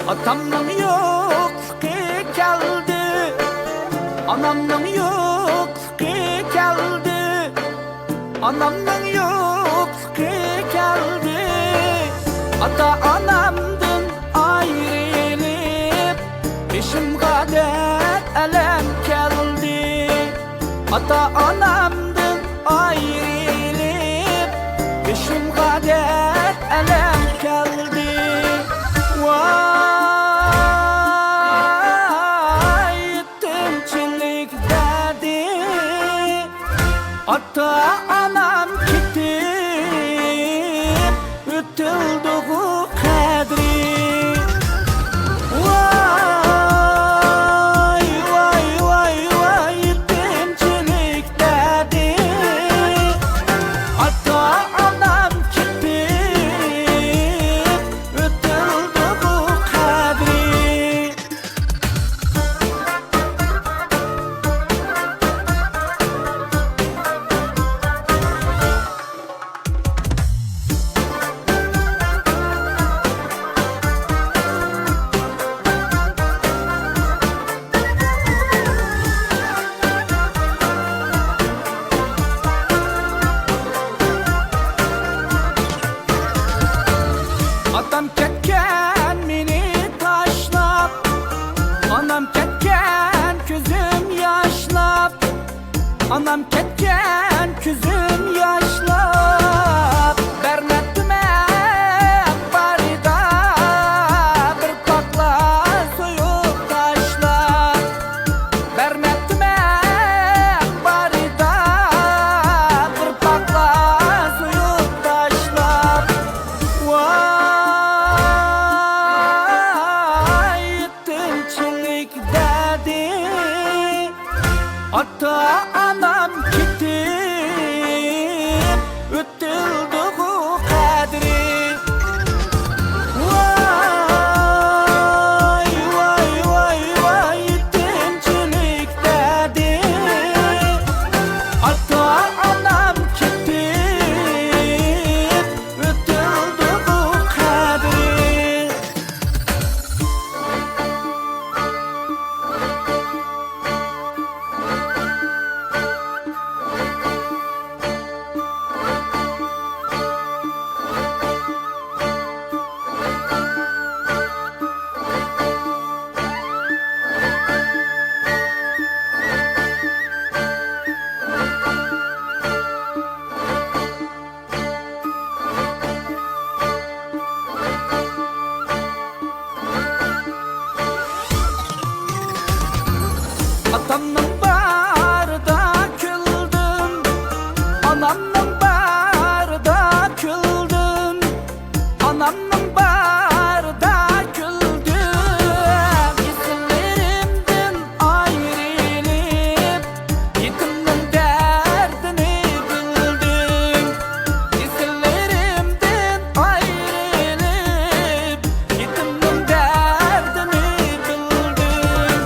Atamdan yok ki geldi, anamdan yok ki geldi, anamdan yok ki geldi. Ata anamdan ayrılıp peşim kadar elem geldi. Ata anamdan ayrılıp peşim kadar elem geldi. Ata anam gidip ötüldüğü kadri. Vay vay vay vay yetimcilik dedi. Ata anam gidip ötüldüğü kadri. Atam ketken meni taşlap, anam ketken közüm yaşlap, anam ketken közüm yaşlap. Bernetime barida bir pakla soyup taşlap. Bernetime barida bir pakla soyup taşlap. Ata anam gidip ötüldüğü kadri. Vay vay vay vay yetimcilik dedi. Ata anam gidip ötüldüğü kadri. Atamın barda küldüm, anamın barda küldüm, anamın barda küldüm. Yetimlerimden ayrılıp yetimin derdini bildim. Yetimlerimden ayrılıp yetimin derdini bildim.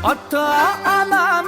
Ata anam